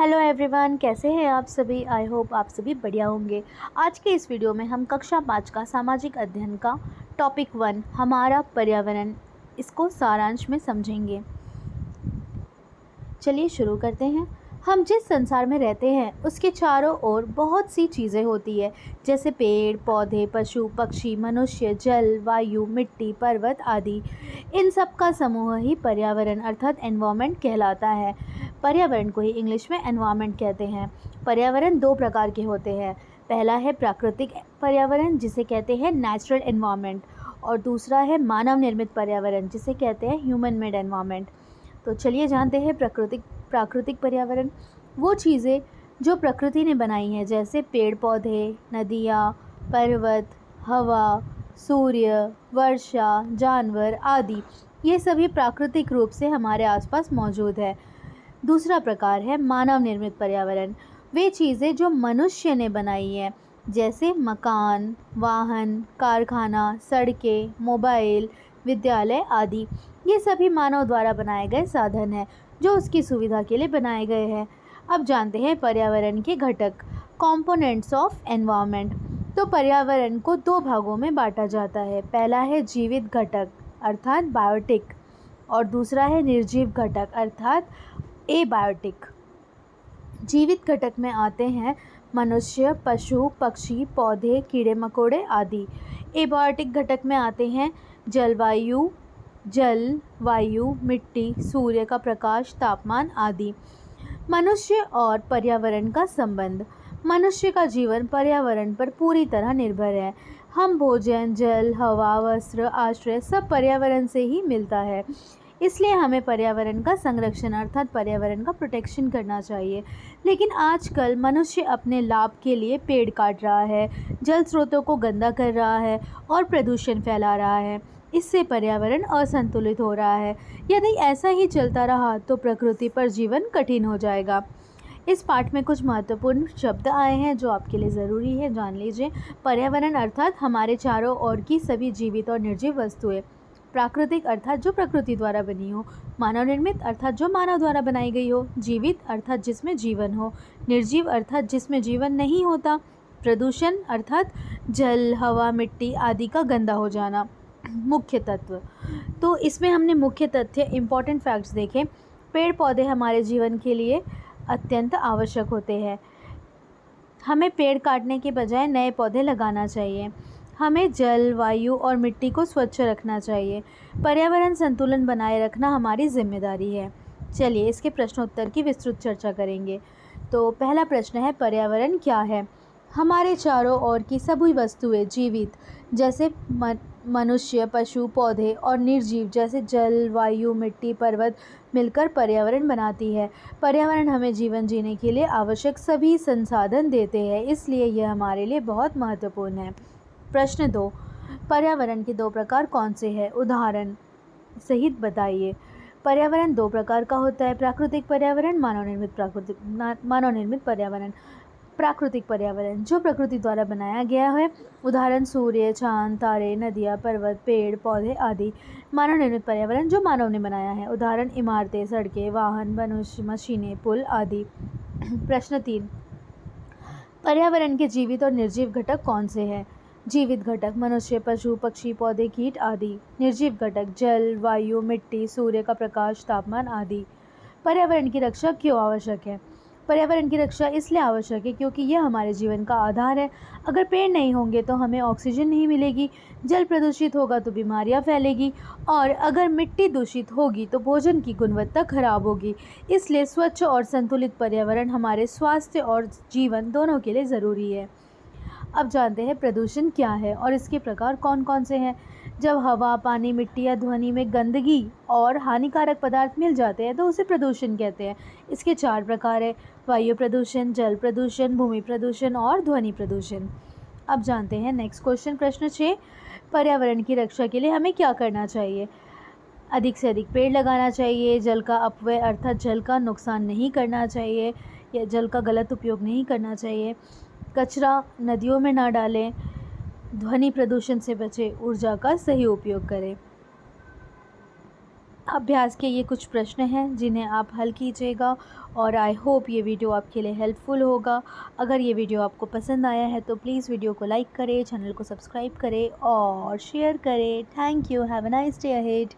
Hello everyone, कैसे हैं आप सभी। आई होप आप सभी बढ़िया होंगे। आज के इस वीडियो में हम कक्षा 5 का सामाजिक अध्ययन का टॉपिक 1 हमारा पर्यावरण, इसको सारांश में समझेंगे। चलिए शुरू करते हैं। हम जिस संसार में रहते हैं उसके चारों ओर बहुत सी चीज़ें होती है, जैसे पेड़ पौधे, पशु पक्षी, मनुष्य, जल, वायु, मिट्टी, पर्वत आदि। इन सब का समूह ही पर्यावरण अर्थात एनवायरनमेंट कहलाता है। पर्यावरण को ही इंग्लिश में एनवायरनमेंट कहते हैं। पर्यावरण दो प्रकार के होते हैं। पहला है प्राकृतिक पर्यावरण, जिसे कहते हैं नेचुरल एनवायरनमेंट, और दूसरा है मानव निर्मित पर्यावरण, जिसे कहते हैं ह्यूमन मेड एनवायरनमेंट। तो चलिए जानते हैं प्राकृतिक पर्यावरण। वो चीज़ें जो प्रकृति ने बनाई हैं, जैसे पेड़ पौधे, नदियाँ, पर्वत, हवा, सूर्य, वर्षा, जानवर आदि, ये सभी प्राकृतिक रूप से हमारे आसपास मौजूद है। दूसरा प्रकार है मानव निर्मित पर्यावरण। वे चीज़ें जो मनुष्य ने बनाई हैं, जैसे मकान, वाहन, कारखाना, सड़कें, मोबाइल, विद्यालय आदि। ये सभी मानव द्वारा बनाए गए साधन हैं जो उसकी सुविधा के लिए बनाए गए हैं। अब जानते हैं पर्यावरण के घटक, कंपोनेंट्स ऑफ एनवायरनमेंट। तो पर्यावरण को दो भागों में बांटा जाता है। पहला है जीवित घटक अर्थात बायोटिक, और दूसरा है निर्जीव घटक अर्थात एबायोटिक। जीवित घटक में आते हैं मनुष्य, पशु पक्षी, पौधे, कीड़े मकोड़े आदि। एबायोटिक घटक में आते हैं जल, वायु, मिट्टी, सूर्य का प्रकाश, तापमान आदि। मनुष्य और पर्यावरण का संबंध। मनुष्य का जीवन पर्यावरण पर पूरी तरह निर्भर है। हम भोजन, जल, हवा, वस्त्र, आश्रय सब पर्यावरण से ही मिलता है। इसलिए हमें पर्यावरण का संरक्षण अर्थात पर्यावरण का प्रोटेक्शन करना चाहिए। लेकिन आजकल मनुष्य अपने लाभ के लिए पेड़ काट रहा है, जल स्रोतों को गंदा कर रहा है और प्रदूषण फैला रहा है। इससे पर्यावरण असंतुलित हो रहा है। यदि ऐसा ही चलता रहा तो प्रकृति पर जीवन कठिन हो जाएगा। इस पाठ में कुछ महत्वपूर्ण शब्द आए हैं जो आपके लिए ज़रूरी है, जान लीजिए। पर्यावरण अर्थात हमारे चारों ओर की सभी जीवित और निर्जीव वस्तुएं। प्राकृतिक अर्थात जो प्रकृति द्वारा बनी हो। मानव निर्मित अर्थात जो मानव द्वारा बनाई गई हो। जीवित अर्थात जिसमें जीवन हो। निर्जीव अर्थात जिसमें जीवन नहीं होता। प्रदूषण अर्थात जल, हवा, मिट्टी आदि का गंदा हो जाना। मुख्य तत्व, तो इसमें हमने मुख्य तथ्य इम्पॉर्टेंट फैक्ट्स देखे। पेड़ पौधे हमारे जीवन के लिए अत्यंत आवश्यक होते हैं। हमें पेड़ काटने के बजाय नए पौधे लगाना चाहिए। हमें जल, वायु और मिट्टी को स्वच्छ रखना चाहिए। पर्यावरण संतुलन बनाए रखना हमारी जिम्मेदारी है। चलिए इसके प्रश्नोत्तर की विस्तृत चर्चा करेंगे। तो पहला प्रश्न है, पर्यावरण क्या है। हमारे चारों ओर की सभी वस्तुएं जीवित जैसे मनुष्य, पशु, पौधे और निर्जीव जैसे जल, वायु, मिट्टी, पर्वत मिलकर पर्यावरण बनाती है। पर्यावरण हमें जीवन जीने के लिए आवश्यक सभी संसाधन देते हैं, इसलिए यह हमारे लिए बहुत महत्वपूर्ण है। प्रश्न 2, पर्यावरण के दो प्रकार कौन से हैं, उदाहरण सहित बताइए। पर्यावरण दो प्रकार का होता है, प्राकृतिक पर्यावरण, मानव निर्मित पर्यावरण। प्राकृतिक पर्यावरण जो प्रकृति द्वारा बनाया गया है, उदाहरण सूर्य, चांद, तारे, नदियाँ, पर्वत, पेड़ पौधे आदि। मानव निर्मित पर्यावरण जो मानव ने बनाया है, उदाहरण इमारतें, सड़कें, वाहन, मनुष्य, मशीनें, पुल आदि। प्रश्न 3, पर्यावरण के जीवित और निर्जीव घटक कौन से हैं। जीवित घटक मनुष्य, पशु पक्षी, पौधे, कीट आदि। निर्जीव घटक जल, वायु, मिट्टी, सूर्य का प्रकाश, तापमान आदि। पर्यावरण की रक्षा क्यों आवश्यक है। पर्यावरण की रक्षा इसलिए आवश्यक है क्योंकि यह हमारे जीवन का आधार है। अगर पेड़ नहीं होंगे तो हमें ऑक्सीजन नहीं मिलेगी, जल प्रदूषित होगा तो बीमारियां फैलेगी, और अगर मिट्टी दूषित होगी तो भोजन की गुणवत्ता खराब होगी। इसलिए स्वच्छ और संतुलित पर्यावरण हमारे स्वास्थ्य और जीवन दोनों के लिए ज़रूरी है। अब जानते हैं प्रदूषण क्या है और इसके प्रकार कौन कौन से हैं। जब हवा, पानी, मिट्टी या ध्वनि में गंदगी और हानिकारक पदार्थ मिल जाते हैं तो उसे प्रदूषण कहते हैं। इसके 4 प्रकार है, वायु प्रदूषण, जल प्रदूषण, भूमि प्रदूषण और ध्वनि प्रदूषण। अब जानते हैं नेक्स्ट क्वेश्चन, प्रश्न 6, पर्यावरण की रक्षा के लिए हमें क्या करना चाहिए। अधिक से अधिक पेड़ लगाना चाहिए, जल का अपव्यय अर्थात जल का नुकसान नहीं करना चाहिए या जल का गलत उपयोग नहीं करना चाहिए, कचरा नदियों में ना डालें, ध्वनि प्रदूषण से बचें, ऊर्जा का सही उपयोग करें। अभ्यास के ये कुछ प्रश्न हैं जिन्हें आप हल कीजिएगा और आई होप ये वीडियो आपके लिए हेल्पफुल होगा। अगर ये वीडियो आपको पसंद आया है तो प्लीज़ वीडियो को लाइक करें, चैनल को सब्सक्राइब करें और शेयर करें। Thank you. Have a nice day ahead.